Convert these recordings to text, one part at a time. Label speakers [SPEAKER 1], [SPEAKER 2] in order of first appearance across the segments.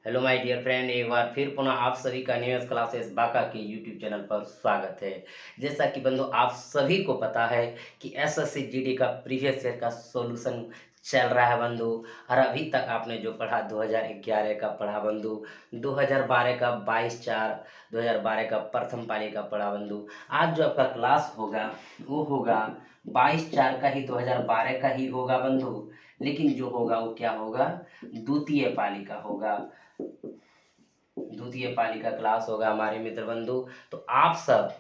[SPEAKER 1] Hello my dear friend, एक बार फिर पुनः आप सभी का न्यूज़ क्लासेस बाका के यूट्यूब चैनल पर स्वागत है। जैसा कि बंधु आप सभी को पता है कि एसएससी जीडी का प्रीवियस ईयर का सॉल्यूशन चल रहा है बंधु। और अभी तक आपने जो पढ़ा 2011 का पढ़ा बंधु, 2012 का 22/4 2012 का प्रथम पाली का पढ़ा बंधु। आज जो आपका क्लास होगा वो होगा 22/4 का ही 2012 का ही होगा बंधु। लेकिन जो होगा वो क्या होगा, द्वितीय पाली का होगा। द्वितीय पाली का क्लास होगा हमारे मित्र बंधु। तो आप सब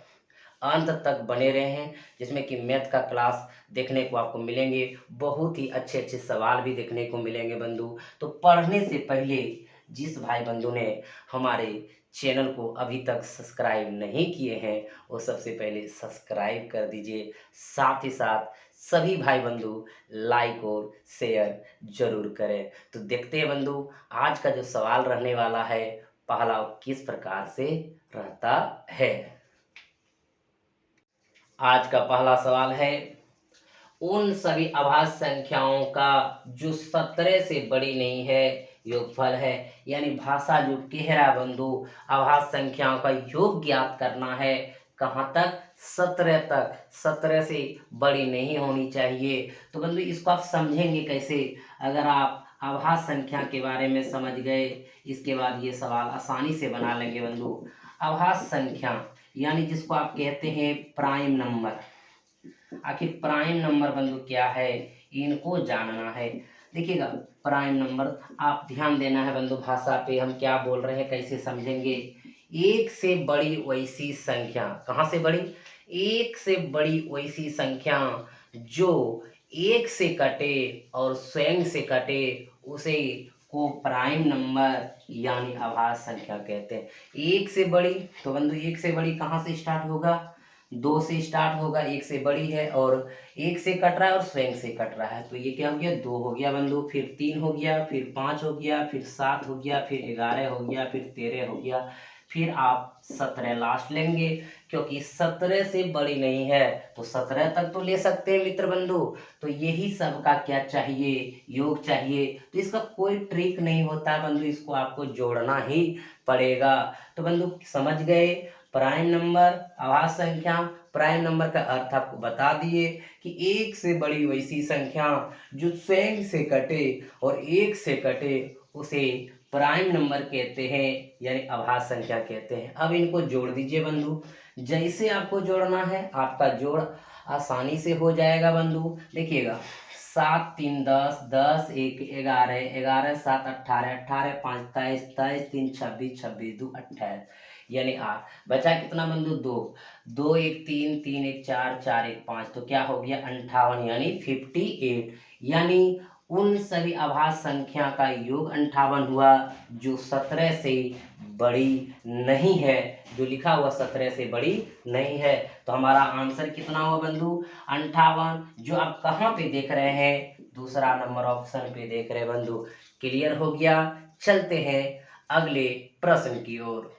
[SPEAKER 1] अंत तक बने रहे हैं, जिसमें कि मैथ का क्लास देखने को आपको मिलेंगे। बहुत ही अच्छे अच्छे सवाल भी देखने को मिलेंगे बंधु। तो पढ़ने से पहले जिस भाई बंधु ने हमारे चैनल को अभी तक सब्सक्राइब नहीं किए हैं वो सबसे पहले सब्सक्राइब कर दीजिए। साथ ही साथ सभी भाई बंधु लाइक और शेयर जरूर करें। तो देखते हैं बंधु, आज का जो सवाल रहने वाला है पहला किस प्रकार से रहता है। आज का पहला सवाल है, उन सभी अभाज्य संख्याओं का जो 17 से बड़ी नहीं है योगफल है। यानी भाषा जो कह रहा बंधु, अभाज्य संख्याओं का योग ज्ञात करना है। कहाँ तक? 17 तक। 17 से बड़ी नहीं होनी चाहिए। तो बंधु इसको आप समझेंगे कैसे? अगर आप अभाज्य संख्या के बारे में समझ गए, इसके बाद ये सवाल आसानी से बना लेंगे बंधु। अभाज्य संख्या यानी जिसको आप कहते हैं प्राइम नंबर। आखिर प्राइम नंबर बंधु क्या है, इनको जानना है। देखिएगा, प्राइम नंबर आप ध्यान देना है बंधु, भाषा पे हम क्या बोल रहे हैं कैसे समझेंगे। एक से बड़ी वैसी संख्या, कहाँ से बड़ी? एक से बड़ी वैसी संख्या जो एक से कटे और स्वयं से कटे उसे को प्राइम नंबर यानी अभाज्य संख्या कहते हैं। एक से बड़ी, तो बंधु एक से बड़ी कहाँ से स्टार्ट होगा? 2 से स्टार्ट होगा, एक से बड़ी है और एक से कट रहा है और स्वयं से कट रहा है। तो ये क्या हो गया? 2 हो गया बंधु, फिर 3 हो गया, फिर 5 हो गया, फिर 7 हो गया, फिर 11 हो गया, फिर 13 हो गया, फिर आप 17 लास्ट लेंगे। क्योंकि 17 से बड़ी नहीं है तो 17 तक तो ले सकते हैं मित्र बंधु। तो यही सब का क्या चाहिए? योग चाहिए। तो इसका कोई ट्रिक नहीं होता बंधु, इसको आपको जोड़ना ही पड़ेगा। तो बंधु समझ गए, प्राइम नंबर अभाज्य संख्या। प्राइम नंबर का अर्थ आपको बता दिए कि एक से बड़ी वैसी संख्या जो स्वयं से कटे और एक से कटे उसे प्राइम नंबर कहते हैं यानी अभाज्य संख्या कहते हैं। अब इनको जोड़ दीजिए बंधु। जैसे आपको जोड़ना है आपका जोड़ आसानी से हो जाएगा बंधु। देखिएगा, 7 3 10, 10 1 11, 11 7 18, 18 5 23, 23 3 26, 26 2 28 यानी 8। बचा कितना बंधु? 2। 2 1 3, 3 1 4, 4 1 5, तो क्या हो गया? 58 यानी 58। यानी उन सभी अभाज्य संख्या का योग 58 हुआ जो 17 से बड़ी नहीं है। जो लिखा हुआ 17 से बड़ी नहीं है। तो हमारा आंसर कितना हुआ बंधु? 58। जो आप कहाँ पे देख रहे हैं? दूसरा नंबर ऑप्शन पे देख रहे हैं बंधु। क्लियर हो गया? चलते हैं अगले प्रश्न की ओर।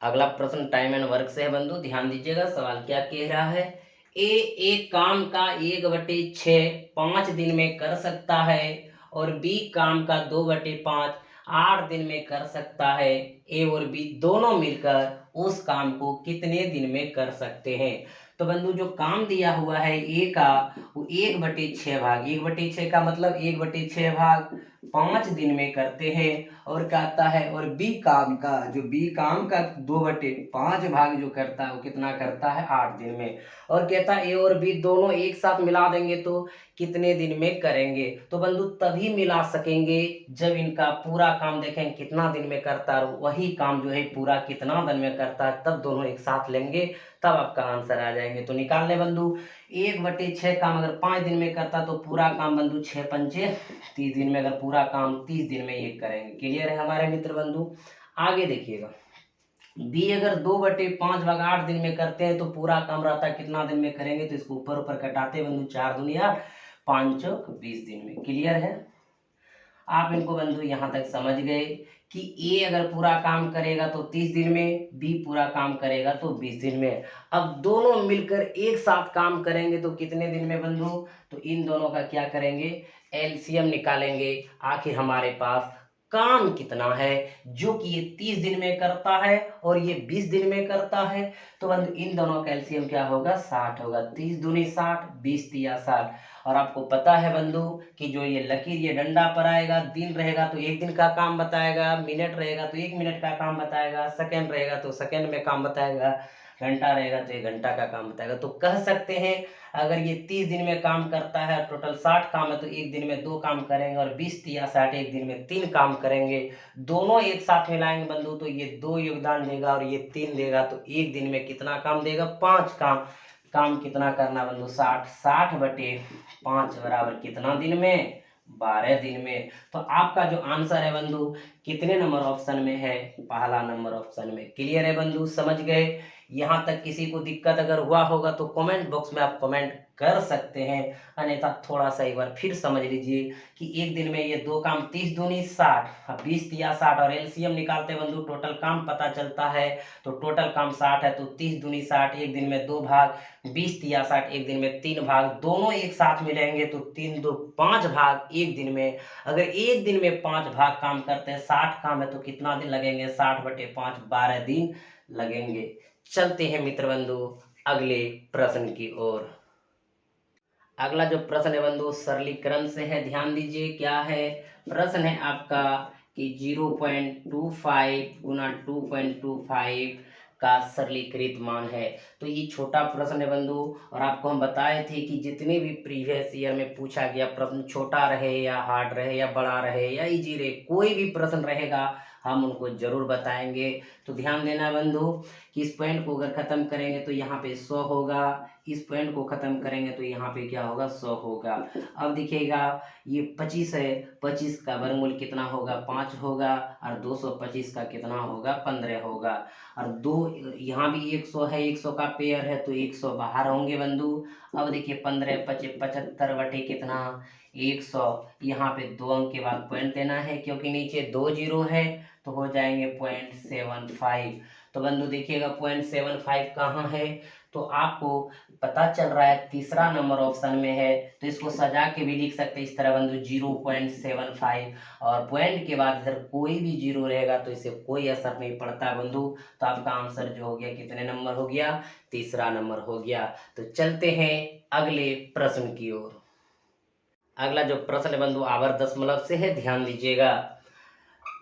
[SPEAKER 1] अगला प्रश्न टाइम एंड वर्क से है बंधु, ध्यान दीजिएगा सवाल क्या कह रहा है। ए एक काम का 1/6 5 दिन में कर सकता है और बी काम का 2/5 8 दिन में कर सकता है। ए और बी दोनों मिलकर उस काम को कितने दिन में कर सकते हैं? तो बंधु जो काम दिया हुआ है ए का वो 1/6 भाग, 1/6 का मतलब 1/6 भाग 5 दिन में करते हैं। और कहता है और बी काम का, जो बी काम का 2/5 भाग जो करता है वो कितना करता है? 8 दिन में। और कहता है ए और बी दोनों एक साथ मिला देंगे तो कितने दिन में करेंगे? तो बंधु तभी मिला सकेंगे जब इनका पूरा काम देखें कितना दिन में करता है, वही काम जो है पूरा कितना दिन में करता है, तब दोनों एक साथ लेंगे तब आपका आंसर आ जाएंगे। तो निकाल ले बंधु, 1/6 काम अगर 5 दिन में करता तो पूरा काम बंधु 6 पंचे 30 दिन में, अगर पूरा काम 30 दिन में ये करेंगे। क्लियर है हमारे मित्र बंधु? आगे देखिएगा, बी अगर 2/5 भाग 8 दिन में करते हैं तो पूरा काम रहता है कितना दिन में करेंगे? तो इसको ऊपर ऊपर कटाते हैं बंधु, 4 दूनी 8 5 चौक 20 दिन में। क्लियर है? आप इनको बंधु यहाँ तक समझ गए कि ए अगर पूरा काम करेगा तो 30 दिन में, बी पूरा काम करेगा तो 20 दिन में। अब दोनों मिलकर एक साथ काम करेंगे तो कितने दिन में बंधु? तो इन दोनों का क्या करेंगे? एलसीएम निकालेंगे। आखिर हमारे पास काम कितना है, जो कि ये 30 दिन में करता है और ये 20 दिन में करता है। तो बंधु इन दोनों का एलसीएम क्या होगा, 60 होगा। 30 दूनी 60, 20 तिया 60। और आपको पता है बंधु कि जो ये लकीर ये डंडा पर आएगा, दिन रहेगा तो एक दिन का काम बताएगा, मिनट रहेगा तो 1 मिनट का काम बताएगा, सेकंड रहेगा तो सेकंड में काम बताएगा, घंटा रहेगा तो 1 घंटा का काम बताएगा। तो कह सकते हैं अगर ये 30 दिन में काम करता है, टोटल 60 काम है, तो एक दिन में 2 काम करेंगे, और 20 तिया 60 एक दिन में 3 काम करेंगे। दोनों एक साथ मिलाएंगे बंधु तो ये 2 योगदान देगा और ये 3 देगा, तो एक दिन में कितना काम देगा, 5 काम। काम कितना करना बंधु, 60, 60 बटे 5 बराबर कितना दिन में, 12 दिन में। तो आपका जो आंसर है बंधु कितने नंबर ऑप्शन में है, पहला नंबर ऑप्शन में। क्लियर है बंधु, समझ गए। यहाँ तक किसी को दिक्कत अगर हुआ होगा तो कमेंट बॉक्स में आप कमेंट कर सकते हैं, अन्यथा थोड़ा सा एक बार फिर समझ लीजिए कि एक दिन में ये 2 काम, 30 दूनी 60, 20 तिया 60, और एलसीएम निकालते बंधु टोटल काम पता चलता है। तो टोटल काम 60 है, तो 30 दूनी 60, एक दिन में 2 भाग, 20 तिया 60 एक दिन में 3 भाग, दोनों एक साथ मिलेंगे तो 3 2 5 भाग एक दिन में। अगर एक दिन में 5 भाग काम करते हैं, 60 काम है, तो कितना दिन लगेंगे, 60 बटे 5, 12 दिन लगेंगे। चलते हैं मित्र बंधु अगले प्रश्न की ओर। अगला जो प्रश्न है बंधु सरलीकरण से है, ध्यान दीजिए क्या है। प्रश्न है आपका कि 0.25 गुना 2.25 का सरलीकृत मान है। तो ये छोटा प्रश्न है बंधु, और आपको हम बताए थे कि जितने भी प्रीवियस ईयर में पूछा गया प्रश्न, छोटा रहे या हार्ड रहे या बड़ा रहे या इजी रहे, कोई भी प्रश्न रहेगा हम उनको जरूर बताएंगे। तो ध्यान देना बंधु कि इस पॉइंट को अगर खत्म करेंगे तो यहाँ पे 100 होगा, इस पॉइंट को खत्म करेंगे तो यहाँ पे क्या होगा, 100 होगा। अब देखिएगा ये 25 है, 25 का वर्गमूल कितना होगा, 5 होगा, और 225 का कितना होगा, 15 होगा। और दो यहाँ भी 100 है, 100 का पेयर है तो 100 बाहर होंगे बंधु। अब देखिए 15 25 75 बटे कितना, 100। यहाँ पे 2 अंक के बाद पॉइंट देना है क्योंकि नीचे 2 जीरो है, तो हो जाएंगे 0.75। तो बंधु देखिएगा 0.75 कहाँ है, तो आपको पता चल रहा है तीसरा नंबर ऑप्शन में है। तो इसको सजा के भी लिख सकते हैं इस तरह बंधु 0.75, और पॉइंट के बाद इधर कोई भी जीरो रहेगा तो इसे कोई असर नहीं पड़ता बंधु। तो आपका आंसर जो हो गया कितने नंबर हो गया, तीसरा नंबर हो गया। तो चलते हैं अगले प्रश्न की ओर। अगला जो प्रश्न है बंधु आवर्त दशमलव से है, ध्यान दीजिएगा।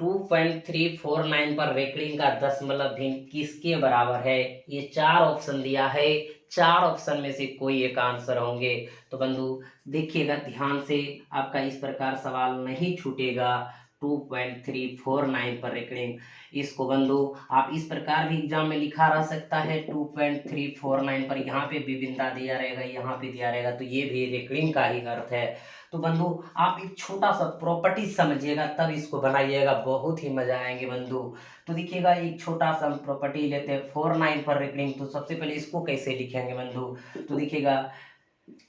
[SPEAKER 1] 2.349 पर रेकरिंग का दशमलव भिन्न किसके बराबर है। ये 4 ऑप्शन दिया है, 4 ऑप्शन में से कोई एक आंसर होंगे। तो बंधु देखिएगा ध्यान से, आपका इस प्रकार सवाल नहीं छूटेगा। 2.349 पर रेकरिंग, इसको बंधु आप इस प्रकार भी एग्जाम में लिखा रह सकता है 2.349 पर, यहाँ पे भी बिंदा दिया रहेगा, यहाँ पे दिया रहेगा, तो ये भी रेकरिंग का ही अर्थ है। तो बंधु आप एक छोटा सा प्रॉपर्टी समझिएगा तब इसको बनाइएगा, बहुत ही मजा आएंगे बंधु। तो देखिएगा एक छोटा सा प्रॉपर्टी लेते हैं 49 पर रेकरिंग। तो सबसे पहले इसको कैसे लिखेंगे बंधु, तो देखिएगा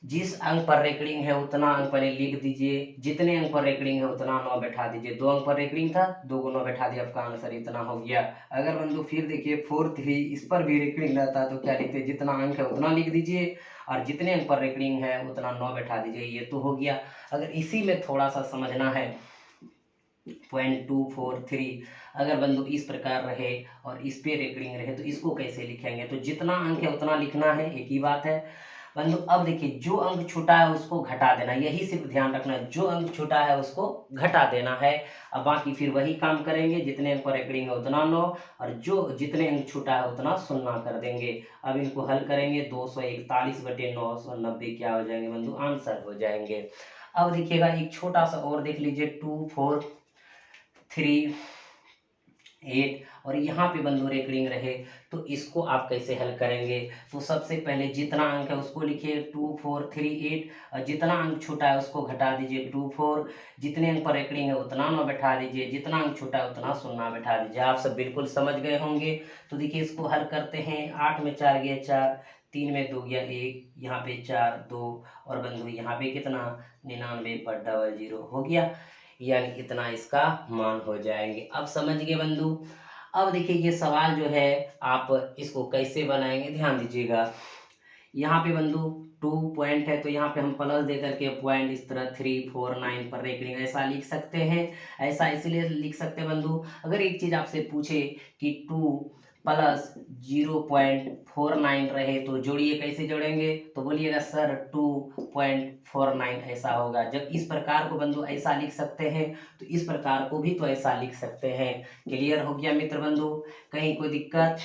[SPEAKER 1] जिस अंक पर रेकरिंग है उतना अंक पहले लिख दीजिए, जितने अंक पर रेकरिंग है उतना 9 बैठा दीजिए। 2 अंक पर रेकरिंग था, 2 को 9 बैठा दिया, आपका आंसर इतना हो गया। अगर बंधु फिर देखिए 4-3 इस पर भी रेकरिंग रहता तो क्या लिखते, जितना अंक है उतना लिख दीजिए, और जितने अंक पर रेकरिंग है उतना 9 बैठा दीजिए, ये तो हो गया। अगर इसी में थोड़ा सा समझना है 0.243, अगर बंधु इस प्रकार रहे और इस पे रेकरिंग रहे तो इसको कैसे लिखेंगे, तो जितना अंक है उतना लिखना है, एक ही बात है बंधु। अब देखिए जो अंक छूटा है उसको घटा देना, यही सिर्फ ध्यान रखना है, जो अंक छूटा है उसको घटा देना है। अब बाकी फिर वही काम करेंगे, जितने अंक पर रेकरिंग है उतना 9, और जो जितने अंक छूटा है उतना 0 कर देंगे। अब इनको हल करेंगे, 241 बटे 990 क्या हो जाएंगे बंधु, आंसर हो जाएंगे। अब देखिएगा एक छोटा सा और देख लीजिए 2438, और यहाँ पे बंधु रेकरिंग रहे तो इसको आप कैसे हल करेंगे। तो सबसे पहले जितना अंक है उसको लिखिए 2438, और जितना अंक छूटा है उसको घटा दीजिए 24, जितने अंक पर रेकरिंग है उतना 9 बैठा दीजिए, जितना अंक छूटा है उतना 0 बैठा दीजिए। आप सब बिल्कुल समझ गए होंगे। तो देखिए इसको हल करते हैं, 8 में 4 गया 4, 3 में 2 गया 1, यहाँ पे 4 2, और बंधु यहाँ पे कितना 99/00 हो गया, यानी इतना इसका मान हो जाएंगे। अब समझ गए बंधु। अब देखिए ये सवाल जो है आप इसको कैसे बनाएंगे, ध्यान दीजिएगा। यहाँ पे बंधु 2 पॉइंट है तो यहाँ पे हम प्लस दे करके पॉइंट इस तरह 3 4 9 पर रेकरिंग ऐसा लिख सकते हैं। ऐसा इसलिए लिख सकते हैं बंधु, अगर एक चीज आपसे पूछे कि 2 प्लस 0.49 रहे तो जोड़िए, कैसे जोड़ेंगे? तो बोलिएगा सर 2.49 ऐसा होगा। जब इस प्रकार को बंधु ऐसा लिख सकते हैं तो इस प्रकार को भी तो ऐसा लिख सकते हैं। क्लियर हो गया मित्र बंधु? कहीं कोई दिक्कत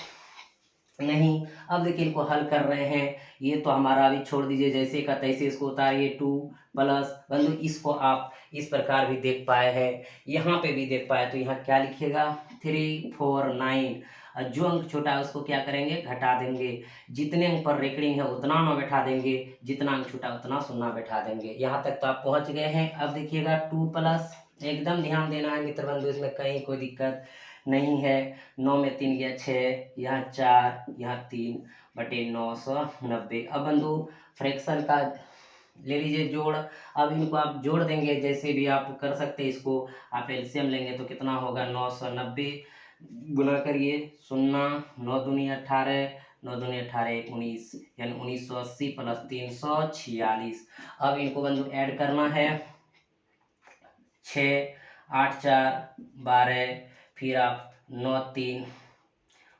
[SPEAKER 1] नहीं। अब देखिए इनको हल कर रहे हैं, ये तो हमारा अभी छोड़ दीजिए, जैसे का तैसे इसको उतारिए। 2 प्लस बंधु इसको आप इस प्रकार भी देख पाए हैं, यहाँ पे भी देख पाए, तो यहाँ क्या लिखिएगा 3 4 9। जो अंक छोटा है उसको क्या करेंगे? घटा देंगे। जितने अंक पर रेकरिंग है उतना ना बैठा देंगे, जितना अंक छोटा उतना शून्य बैठा देंगे। यहाँ तक तो आप पहुंच गए हैं। अब देखिएगा 2 प्लस, एकदम ध्यान देना है मित्र बंधु, इसमें कहीं कोई दिक्कत नहीं है। 9 में 3 गया 6, यहाँ 4, यहाँ 3/990। अब बंधु फ्रैक्शन का ले लीजिए जोड़। अब इनको आप जोड़ देंगे, जैसे भी आप कर सकते हैं। इसको आप एलसीएम लेंगे तो कितना होगा? 990 गुना करिए 0, 9 दूनी 18, 9 दूनी 18 19, यानी 1980 प्लस 346। अब इनको बंधु ऐड करना है। 6 8 4 12, फिर आप 9 3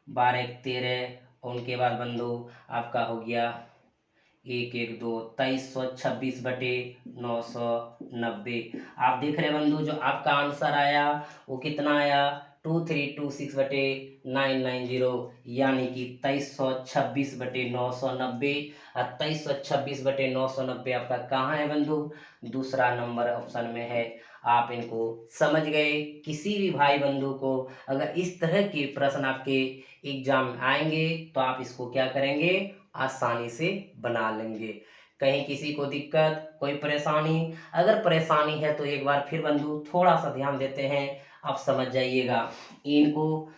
[SPEAKER 1] 12 13, उनके बाद बंधु आपका हो गया 1 1 2 2326/990। आप देख रहे बंधु जो आपका आंसर आया वो कितना आया? 2326/990, यानी कि 2326/990। और 2326/990 आपका कहाँ है बंधु? दूसरा नंबर ऑप्शन में है। आप इनको समझ गए। किसी भी भाई बंधु को अगर इस तरह के प्रश्न आपके एग्जाम में आएंगे तो आप इसको क्या करेंगे? आसानी से बना लेंगे। कहीं किसी को दिक्कत, कोई परेशानी? अगर परेशानी है तो एक बार फिर बंधु थोड़ा सा ध्यान देते हैं, आप समझ जाइएगा। इनको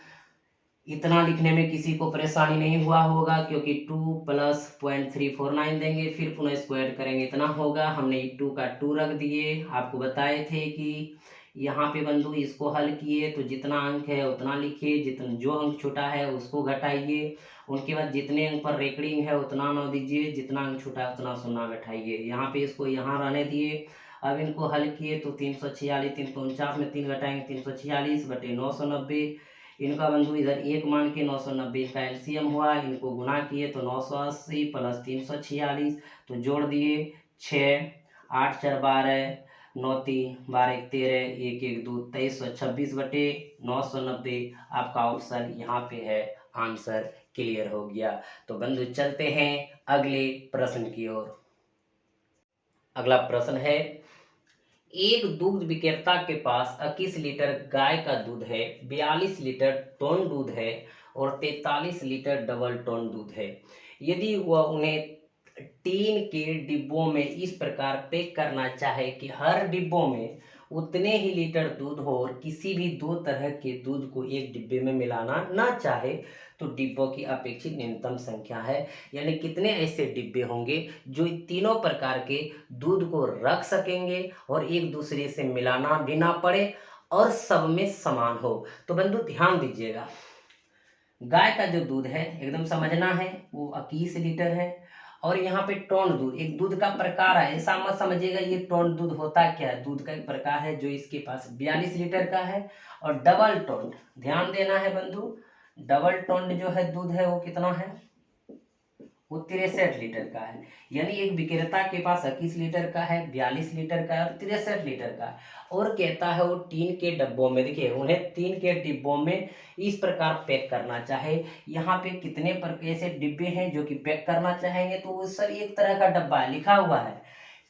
[SPEAKER 1] इतना लिखने में किसी को परेशानी नहीं हुआ होगा, क्योंकि 2 प्लस 0.349 देंगे, फिर पुनः इसको ऐड करेंगे, इतना होगा। हमने 2 का 2 रख दिए। आपको बताए थे कि यहाँ पे बंधु इसको हल किए तो जितना अंक है उतना लिखिए, जितना जो अंक छोटा है उसको घटाइए। उनके बाद जितने अंक पर रेकरिंग है उतना ना दीजिए, जितना अंक छोटा है उतना शून्य बैठाइए। यहाँ पे इसको यहाँ रहने दिए। अब इनको हल किए तो 346, 349 में 3 घटाएंगे 346/990। इनका बंधु इधर 1 मान के 990 का एलसीएम हुआ। इनको गुना किए तो 980 प्लस 346, तो जोड़ दिए 6 8 4 12, 9 3 12 13, 1 1 2 2326/990। आपका ऑप्शन यहाँ पे है, आंसर क्लियर हो गया। तो बंधु चलते हैं अगले प्रश्न की ओर। अगला प्रश्न है, एक दुग्ध विक्रेता के पास 21 लीटर गाय का दूध है, 42 लीटर टोन दूध है और 43 लीटर डबल टोन दूध है। यदि वह उन्हें टीन के डिब्बों में इस प्रकार पैक करना चाहे कि हर डिब्बों में उतने ही लीटर दूध हो और किसी भी 2 तरह के दूध को एक डिब्बे में मिलाना ना चाहे, तो डिब्बों की अपेक्षित न्यूनतम संख्या है। यानी कितने ऐसे डिब्बे होंगे जो तीनों प्रकार के दूध को रख सकेंगे और एक दूसरे से मिलाना भी ना पड़े और सब में समान हो। तो बंधु ध्यान दीजिएगा, गाय का जो दूध है एकदम समझना है वो 21 लीटर है। और यहाँ पे टोन दूध एक दूध का प्रकार है, ऐसा मत समझिएगा ये टोन दूध होता क्या है। दूध का एक प्रकार है जो इसके पास 42 लीटर का है। और डबल टोन, ध्यान देना है बंधु, डबल टोन जो है दूध है वो कितना है? वो 63 लीटर का है। यानी एक विक्रेता के पास 21 लीटर का है, 42 लीटर का है और 63 लीटर का है। और कहता है वो टीन के डिब्बों में, देखिए उन्हें टीन के डिब्बों में इस प्रकार पैक करना चाहे। यहाँ पे कितने प्रकार से डिब्बे हैं जो कि पैक करना चाहेंगे, तो वो सब एक तरह का डब्बा है, लिखा हुआ है।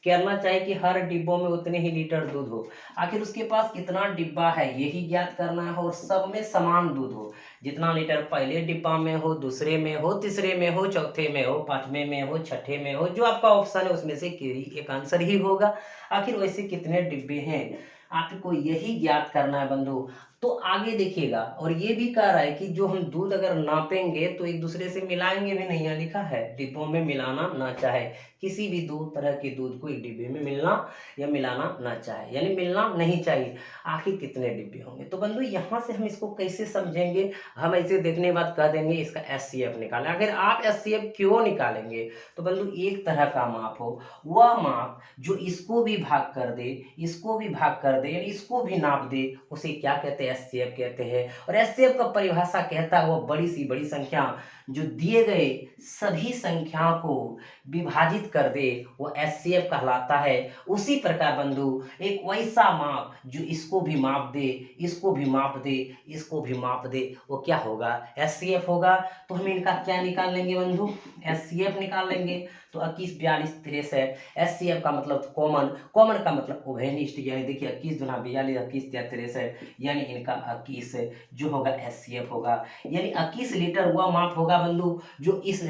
[SPEAKER 1] कहना चाहिए कि हर डिब्बों में उतने ही लीटर दूध हो। आखिर उसके पास कितना डिब्बा है यही ज्ञात करना है और सब में समान दूध हो। जितना लीटर पहले डिब्बा में हो, दूसरे में हो, तीसरे में हो, चौथे में हो, पांचवें में हो, छठे में हो, जो आपका ऑप्शन है उसमें से एक आंसर ही होगा। आखिर वैसे कितने डिब्बे हैं आपको यही ज्ञात करना है बंधु। तो आगे देखिएगा, और ये भी कह रहा है कि जो हम दूध अगर नापेंगे तो एक दूसरे से मिलाएंगे भी नहीं, यहाँ लिखा है डिब्बों में मिलाना ना चाहे, किसी भी दो तरह के दूध को एक डिब्बे में मिलना या मिलाना ना चाहे, यानी मिलना नहीं चाहिए। आखिर कितने डिब्बे होंगे? तो बंधु यहाँ से हम इसको कैसे समझेंगे? हम ऐसे देखने के बाद कह देंगे इसका एचसीएफ निकालें। आखिर आप एचसीएफ क्यों निकालेंगे? तो बंधु एक तरह का माप हो, वह माप जो इसको भी भाग कर दे, इसको भी भाग कर दे, यानी इसको भी नाप दे, उसे क्या कहते हैं? एचसीएफ कहते हैं। और एचसीएफ का परिभाषा कहता है वो बड़ी सी बड़ी संख्या जो दिए गए सभी संख्याओं को विभाजित कर दे, वो एचसीएफ कहलाता है। उसी प्रकार बंधु एक वैसा माप जो इसको भी माप दे, इसको भी माप दे, इसको भी माप दे, वो क्या होगा? एचसीएफ होगा। तो हम इनका क्या निकाल लेंगे बंधु? एचसीएफ निकाल लेंगे। तो 21, 42, 63, एचसीएफ का मतलब कॉमन, कॉमन का मतलब उभयनिष्ठ, यानी देखिए 21 दूना 42, 21 या 63, यानी इनका 21 जो होगा एचसीएफ होगा। यानी 21 लीटर वह माप होगा बंधु जो इस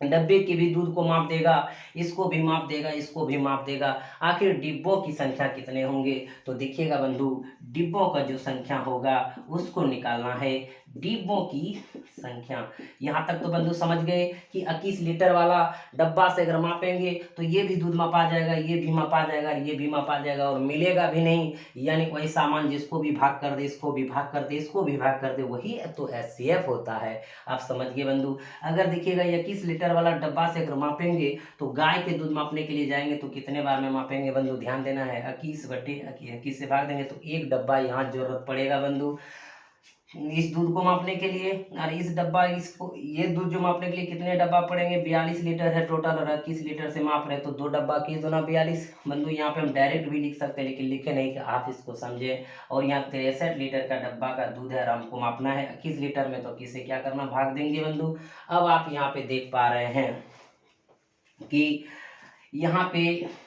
[SPEAKER 1] डब्बे के भी दूध को माप देगा, इसको भी माप देगा, इसको भी माप देगा। आखिर डिब्बों की संख्या कितने होंगे? तो देखिएगा बंधु डिब्बों का जो संख्या होगा उसको निकालना है, डिब्बों की संख्या। यहाँ तक तो बंधु समझ गए कि 21 लीटर वाला डब्बा से अगर मापेंगे तो ये भी दूध मापा जाएगा, ये भी मापा जाएगा, ये भी मापा जाएगा, और मिलेगा भी नहीं। यानी वही सामान जिसको भी भाग कर दे, इसको भी भाग कर दे, इसको भी भाग कर दे, वही तो एचसीएफ होता है। आप समझ गए बंधु। अगर देखिएगा 21 लीटर वाला डब्बा से अगर मापेंगे तो गाय के दूध मापने के लिए जाएंगे तो कितने बार में मापेंगे बंधु? ध्यान देना है, 21/21 से भाग देंगे तो एक डब्बा यहाँ जरूरत पड़ेगा बंधु इस दूध को मापने के लिए। और इस डब्बा इसको ये दूध जो मापने के लिए कितने डब्बा पड़ेंगे? 42 लीटर है टोटल, और 21 लीटर से माप रहे तो 2 डब्बा की 2 42 बंधु। यहाँ पे हम डायरेक्ट भी लिख सकते हैं लेकिन लिखे नहीं कि आप इसको समझे। और यहाँ 63 लीटर का डब्बा का दूध है और हमको मापना है 21 लीटर में, तो किसे क्या करना? भाग देंगे बंधु। अब आप यहाँ पे देख पा रहे हैं कि यहाँ पे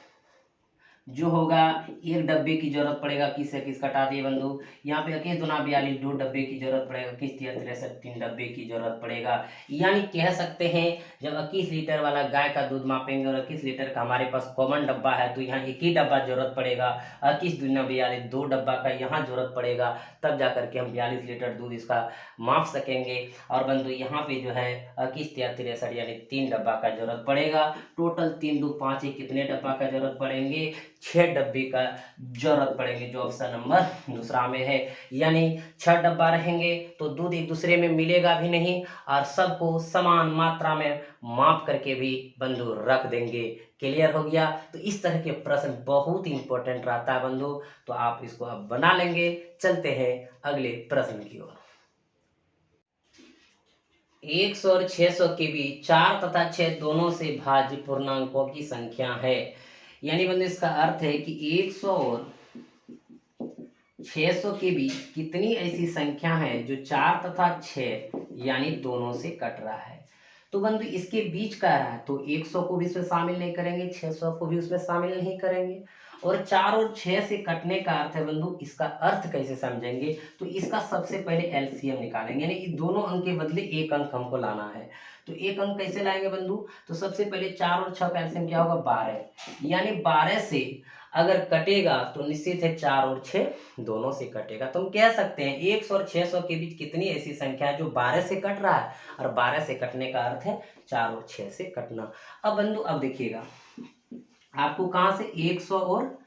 [SPEAKER 1] जो होगा एक डब्बे की जरूरत पड़ेगा, 21 से 21 कटा दिए बंधु। यहाँ पे 21 दूना 42 2 डब्बे की जरूरत पड़ेगा, 21 या 63 3 डब्बे की जरूरत पड़ेगा। यानी कह सकते हैं जब 21 लीटर वाला गाय का दूध मापेंगे और 21 लीटर का हमारे पास कॉमन डब्बा है तो यहाँ एक ही डब्बा जरूरत पड़ेगा। 21 दूना 42 2 डब्बा का यहाँ जरूरत पड़ेगा, तब जा करके हम 42 लीटर दूध इसका माप सकेंगे। और बंधु यहाँ पे जो है 21 या 63 यानी 3 डब्बा का जरूरत पड़ेगा। टोटल 3 2 5 कितने डब्बा का जरूरत पड़ेंगे? 6 डब्बे का जरूरत पड़ेंगे, जो ऑप्शन नंबर दूसरा में है। यानी 6 डब्बा रहेंगे तो दूध एक दूसरे में मिलेगा भी नहीं और सबको समान मात्रा में माप करके भी बंधु रख देंगे। क्लियर हो गया? तो इस तरह के प्रश्न बहुत इंपॉर्टेंट रहता है बंधु, तो आप इसको अब बना लेंगे। चलते हैं अगले प्रश्न की ओर। 100 और 600 के बीच 4 तथा 6 दोनों से भाज्य पूर्णांकों की संख्या है। यानी बंधु इसका अर्थ है कि 100 और 600 के बीच कितनी ऐसी संख्या है जो 4 तथा 6 यानी दोनों से कट रहा है। तो बंधु इसके बीच कह रहा है तो 100 को भी इसमें शामिल नहीं करेंगे, 600 को भी उसमें शामिल नहीं करेंगे। और 4 और 6 से कटने का अर्थ है बंधु, इसका अर्थ कैसे समझेंगे? तो इसका सबसे पहले एलसीएम निकालेंगे, यानी इन दोनों अंक के बदले एक अंक हमको लाना है। तो एक अंक कैसे लाएंगे बंधु? तो सबसे पहले 4 और 6 का एलसीएम क्या होगा? 12। यानी 12 से अगर कटेगा तो निश्चित है 4 और 6 दोनों से कटेगा। तो हम कह सकते हैं 100 और 600 के बीच कितनी ऐसी संख्या है जो 12 से कट रहा है, और 12 से कटने का अर्थ है 4 और 6 से कटना। अब बंधु अब देखिएगा आपको कहाँ से 100 और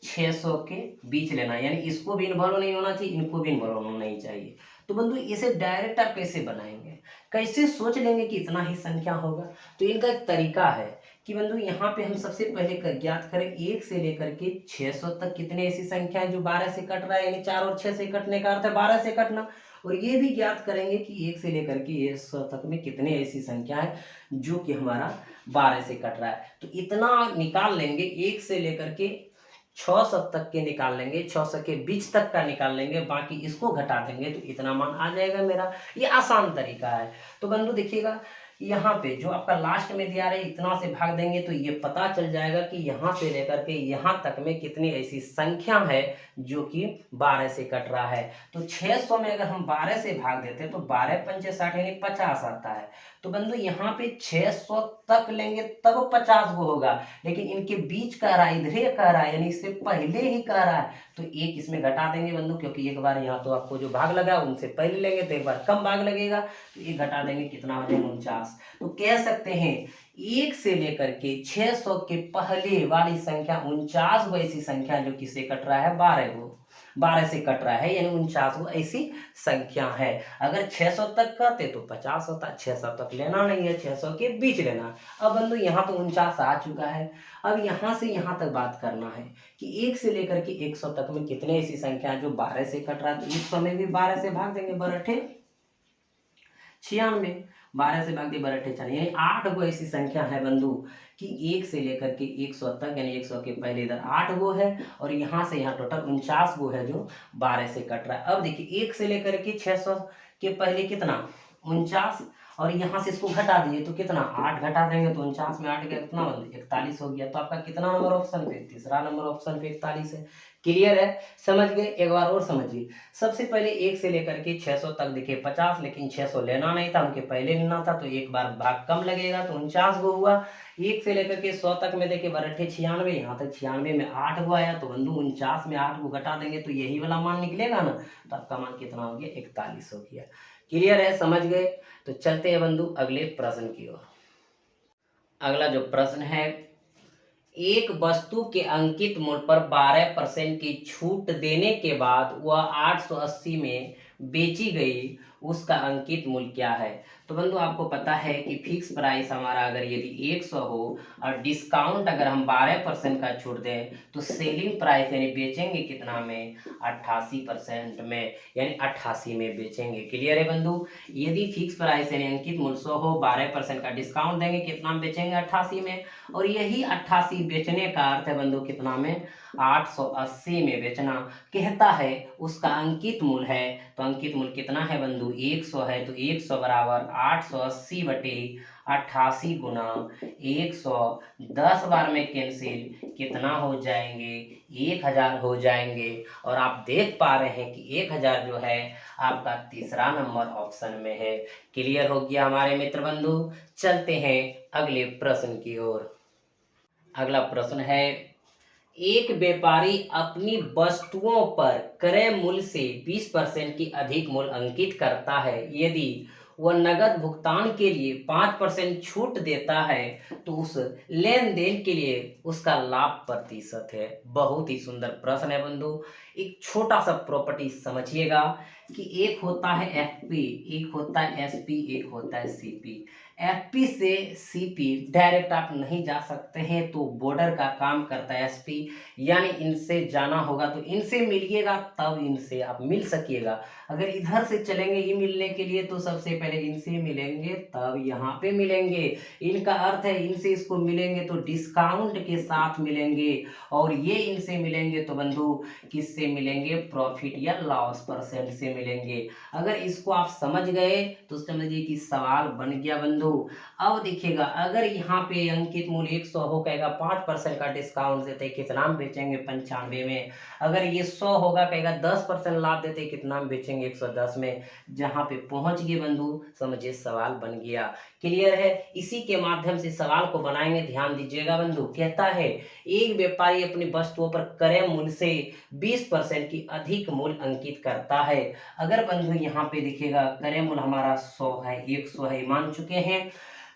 [SPEAKER 1] 600 के बीच लेना है, यानी इसको भी इन्वॉल्व नहीं होना चाहिए, इनको भी इन्वॉल्व होना नहीं चाहिए। तो बंधु इसे डायरेक्ट आप कैसे बनाएंगे, कैसे सोच लेंगे कि इतना ही संख्या होगा? तो इनका एक तरीका है कि बंधु यहाँ पे हम सबसे पहले ज्ञात करें 1 से लेकर के 600 तक कितने ऐसी संख्या है जो 12 से कट रहा है, यानी 4 और 6 से कटने का अर्थ है 12 से कटना। और ये भी ज्ञात करेंगे कि 1 से लेकर के 100 तक में कितने ऐसी संख्या है जो कि हमारा 12 से कट रहा है। तो इतना निकाल लेंगे, 1 से लेकर के 600 तक के निकाल लेंगे, 600 के बीच तक का निकाल लेंगे, बाकी इसको घटा देंगे तो इतना मान आ जाएगा मेरा। ये आसान तरीका है। तो बंधु देखिएगा यहाँ पे जो आपका लास्ट में दिया रहे इतना से भाग देंगे तो ये पता चल जाएगा कि यहाँ से लेकर के यहाँ तक में कितनी ऐसी संख्या है जो कि 12 से कट रहा है। तो 600 में अगर हम 12 से भाग देते हैं तो 12 पंचे 60 यानी 50 आता है। तो बंधु यहाँ पे 600 तक लेंगे तब 50 को होगा, लेकिन इनके बीच कह रहा है, इधर कह रहा है, यानी इससे पहले ही कह रहा है, तो एक इसमें घटा देंगे बंधु, क्योंकि एक बार यहाँ तो आपको जो भाग लगा उनसे पहले लेंगे तो एक बार कम भाग लगेगा, तो एक घटा देंगे, कितना हो जाएगा 49। तो कह सकते हैं 1 से लेकर के 600 के पहले वाली संख्या 49 वो ऐसी संख्या जो किससे कट रहा है, 12 से कट रहा है, यानी 49 वो ऐसी संख्या है। अगर 600 तक करते तो 50 होता, 600 तक लेना नहीं है, 600 के बीच लेना। अब बंधु यहाँ तो 49 आ चुका है, अब यहाँ से यहाँ तक बात करना है कि 1 से लेकर के 100 तक में कितने ऐसी संख्या जो 12 से कट रहा है। तो 100 में भी 12 से भाग देंगे, 12 96, 12 से भाग दिए 12 96, यानी 8 गो ऐसी संख्या है बंधु कि 1 से लेकर के 100 तक, यानी 100 के पहले इधर 8 गो है और यहाँ से यहाँ टोटल 49 गो है जो 12 से कट रहा है। अब देखिए 1 से लेकर के 600 के पहले कितना 49, और यहाँ से इसको घटा दीजिए तो कितना 8 घटा देंगे तो 49 में 8 गया कितना बंधु 41 हो गया। तो आपका कितना नंबर ऑप्शन पे, तीसरा नंबर ऑप्शन पे 41 है। क्लियर है, समझ गए। एक बार और समझिए, सबसे पहले 1 से लेकर के 600 तक दिखे 50, लेकिन 600 लेना नहीं था, उनके पहले लेना था, तो एक बार भाग कम लगेगा तो 49 गो हुआ। 1 से लेकर के 100 तक में देखे 12 96, यहाँ तक 96 में 8 गो आया, तो बंधु 49 में 8 को घटा देंगे तो यही वाला मान निकलेगा ना, तो आपका मान कितना हो गया 41 हो गया। क्लियर है, समझ गए। तो चलते हैं बंधु अगले प्रश्न की ओर। अगला जो प्रश्न है, एक वस्तु के अंकित मूल्य पर 12% की छूट देने के बाद वह 880 में बेची गई, उसका अंकित मूल्य क्या है। तो बंधु आपको पता है कि फिक्स प्राइस हमारा अगर यदि 100 हो और डिस्काउंट अगर हम 12% का छूट दें तो सेलिंग प्राइस यानी बेचेंगे कितना में 88% में, यानी 88 में बेचेंगे। क्लियर है बंधु। यदि फिक्स प्राइस यानी अंकित मूल्य 100 हो, 12% का डिस्काउंट देंगे कितना में बेचेंगे 88 में, और यही 88 बेचने का अर्थ है बंधु कितना में 880 में बेचना। कहता है उसका अंकित मूल्य है, तो अंकित मूल्य कितना है बंधु 100 है, तो 100 बराबर 880 बटे 88 गुना 100, 10 बार में कैंसिल, कितना हो जाएंगे 1000 हो जाएंगे। और आप देख पा रहे हैं कि 1000 जो है आपका तीसरा नंबर ऑप्शन में है। क्लियर हो गया हमारे मित्र बंधु। चलते हैं अगले प्रश्न की ओर। अगला प्रश्न है, एक व्यापारी अपनी वस्तुओं पर क्रय मूल्य से 20% की अधिक मूल्य अंकित करता है। यदि वह नगद भुगतान के लिए 5% छूट देता है तो उस लेन देन के लिए उसका लाभ प्रतिशत है। बहुत ही सुंदर प्रश्न है बंधु। एक छोटा सा प्रॉपर्टी समझिएगा कि एक होता है एफपी, एक होता है एसपी, एक होता है सीपी। एफपी से सीपी डायरेक्ट आप नहीं जा सकते हैं, तो बॉर्डर का काम करता है एसपी, यानी इनसे जाना होगा तो इनसे मिलिएगा तब इनसे आप मिल सकिएगा। अगर इधर से चलेंगे ये मिलने के लिए तो सबसे पहले इनसे मिलेंगे तब यहाँ पे मिलेंगे। इनका अर्थ है इनसे इसको मिलेंगे तो डिस्काउंट के साथ मिलेंगे, और ये इनसे मिलेंगे तो बंधु किससे मिलेंगे, प्रॉफिट या लॉस परसेंट से मिलेंगे। अगर इसको आप समझ गए तो समझिए कि सवाल बन गया बंधु। अब देखिएगा अगर यहाँ पे अंकित मूल्य 100 हो, कहेगा 5% का डिस्काउंट देते कितना में बेचेंगे 95 में। अगर ये 100 होगा कहेगा 10% लाभ देते कितना में बेचेंगे 110 में। जहाँ पे पहुंच गए बंधु समझिए सवाल बन गया। क्लियर है। इसी के माध्यम से सवाल को बनाएंगे, ध्यान दीजिएगा बंधु। कहता है एक व्यापारी अपनी वस्तुओं पर क्रय मूल्य से 20% की अधिक मूल्य अंकित करता है। अगर बंधु यहाँ पे दिखेगा क्रय मूल्य हमारा 100 है, 100 है, मान चुके हैं,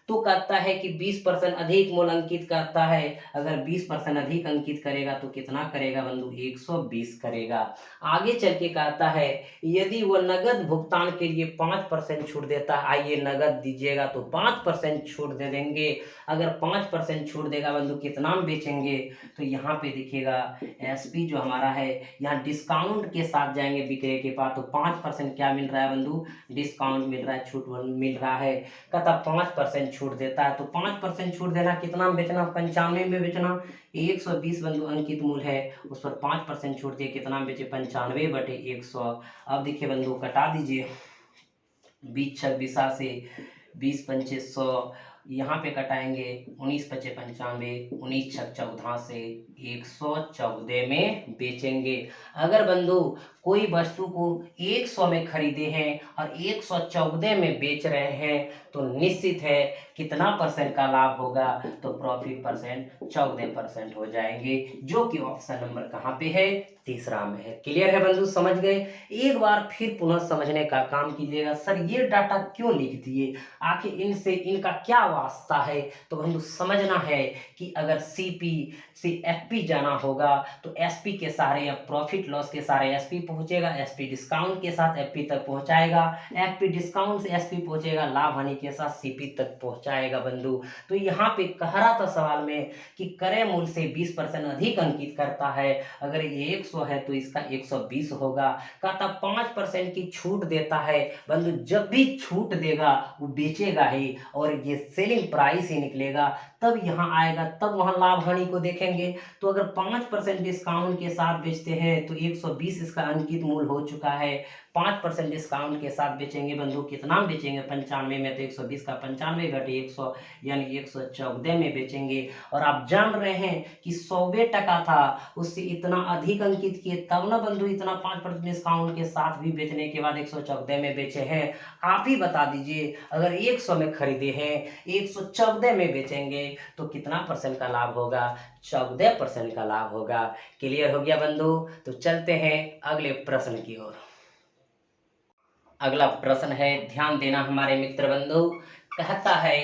[SPEAKER 1] तो कहता है कि 20% अधिक मूल्य अंकित करता है। अगर 20% अधिक अंकित करेगा तो कितना करेगा बंधु 120 करेगा। आगे चल के कहता है यदि वह नगद भुगतान के लिए 5% छूट देता है, आइए नगद दीजिएगा तो 5% छूट दे देंगे। अगर 5% छूट देगा बंधु कितना में बेचेंगे, तो यहाँ पे दिखेगा एसपी जो हमारा है, यहाँ डिस्काउंट के साथ जाएंगे विक्रय के पास, तो 5% क्या मिल रहा है बंधु, डिस्काउंट मिल रहा है, छूट मिल रहा है। कहता 5% छूट देता है, तो 5% छूट देना कितना में बेचना, 95 में बेचना। 120 बंधु अंकित मूल्य है, उस पर 5% छूट दिए कितना में बेचे 95 बटे 100। अब देखिए बंधु कटा दीजिए 20 26 से 20 पंचे 100, यहाँ पे कटाएंगे 19 पचे 95, 19 छक 14 से 114 में बेचेंगे। अगर बंधु कोई वस्तु को 100 में खरीदे हैं और 114 में बेच रहे हैं तो निश्चित है कितना परसेंट का लाभ होगा, तो प्रॉफिट परसेंट 14% हो जाएंगे, जो कि ऑप्शन नंबर कहाँ पे है, तीसरा में है। क्लियर है बंधु, समझ गए? एक बार फिर पुनः समझने का काम कीजिएगा। सर ये डाटा क्यों लिख दिए, आखिर इनसे इनका क्या वास्ता है? तो बंधु समझना है कि अगर सीपी से एफपी जाना होगा तो एसपी के सहारे या प्रॉफिट लॉस के सहारे एसपी पहुंचेगा, एसपी डिस्काउंट के साथ एफपी तक पहुंचाएगा, एफपी डिस्काउंट से एसपी पहुंचेगा, लाभ हानि के साथ सीपी तक पहुंचाएगा बंधु। तो यहाँ पे कह रहा था सवाल में कि क्रय मूल्य से 20% अधिक अंकित करता है, अगर ये 100 है तो इसका 120 होगा। कहता 5% की छूट देता है बंधु, जब भी छूट देगा वो बेचेगा ही और ये सेलिंग प्राइस ही निकलेगा, तब यहाँ आएगा, तब वहाँ लाभ हानि को देखेंगे। तो अगर 5% डिस्काउंट के साथ बेचते हैं तो 120 इसका अंकित मूल्य हो चुका है। 5% डिस्काउंट के साथ बेचेंगे बंधु, कितना बेचेंगे 95 में, तो 120 का 95 घटे 100 यानी 114 में बेचेंगे। और आप जान रहे हैं कि 100 टका था, उससे इतना अधिक अंकित किए तब ना बंधु इतना 5% डिस्काउंट के साथ भी बेचने के बाद 114 में बेचे हैं। आप ही बता दीजिए, अगर 100 में खरीदे हैं 114 में बेचेंगे तो कितना परसेंट का लाभ होगा, 14% का लाभ होगा। क्लियर हो गया बंधु? तो चलते हैं अगले प्रश्न की ओर। अगला प्रश्न है, ध्यान देना हमारे मित्र बंधु। कहता है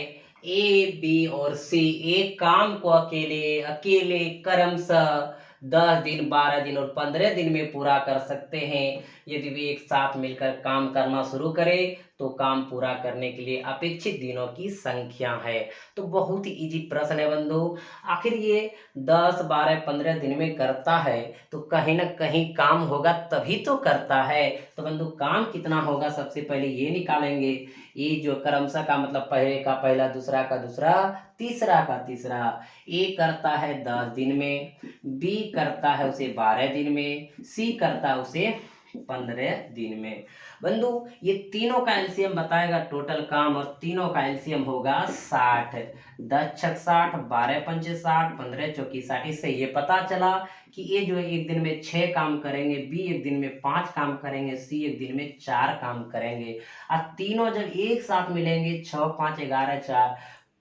[SPEAKER 1] ए बी और सी एक काम को अकेले अकेले क्रमशः 10 दिन 12 दिन और 15 दिन में पूरा कर सकते हैं। यदि वे एक साथ मिलकर काम करना शुरू करें तो काम पूरा करने के लिए अपेक्षित दिनों की संख्या है। तो बहुत ही इजी प्रश्न है बंधु। आखिर ये 10 12 15 दिन में करता है तो कहीं ना कहीं काम होगा तभी तो करता है। तो बंधु काम कितना होगा, सबसे पहले ये निकालेंगे। ये जो क्रमशः का मतलब पहले का पहला, दूसरा का दूसरा, तीसरा का तीसरा। ए करता है 10 दिन में, बी करता है उसे 12 दिन में, सी करता है उसे 15 दिन में। बंधु ये तीनों का एलसीएम बताएगा टोटल काम, और तीनों का एलसीएम होगा 60। 10 छक 60, 12 पंचे 60, 15 चौकी 60। इससे ये पता चला कि ये जो एक दिन में 6 काम करेंगे, बी एक दिन में 5 काम करेंगे, सी एक दिन में 4 काम करेंगे। और तीनों जब एक साथ मिलेंगे 6 5 11 4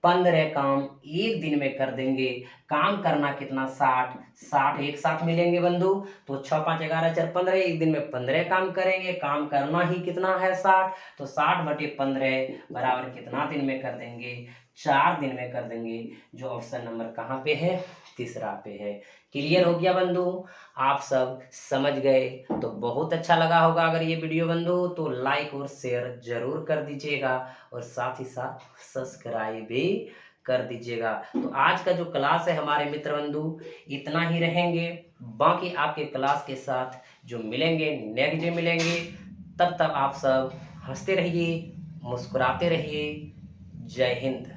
[SPEAKER 1] 15 काम एक दिन में कर देंगे। काम करना कितना, 60। 60 एक साथ मिलेंगे बंधु तो 6 5 11 4 15, एक दिन में 15 काम करेंगे। काम करना ही कितना है, 60। तो 60 बटे 15 बराबर कितना दिन में कर देंगे, 4 दिन में कर देंगे, जो ऑप्शन नंबर कहाँ पे है, तीसरा पे है। क्लियर हो गया बंधु? आप सब समझ गए तो बहुत अच्छा लगा होगा। अगर ये वीडियो बंधु तो लाइक और शेयर जरूर कर दीजिएगा और साथ ही साथ सब्सक्राइब भी कर दीजिएगा। तो आज का जो क्लास है हमारे मित्र बंधु इतना ही रहेंगे। बाकी आपके क्लास के साथ जो मिलेंगे नेक्स्ट डे मिलेंगे। तब तक आप सब हंसते रहिए, मुस्कुराते रहिए। जय हिंद।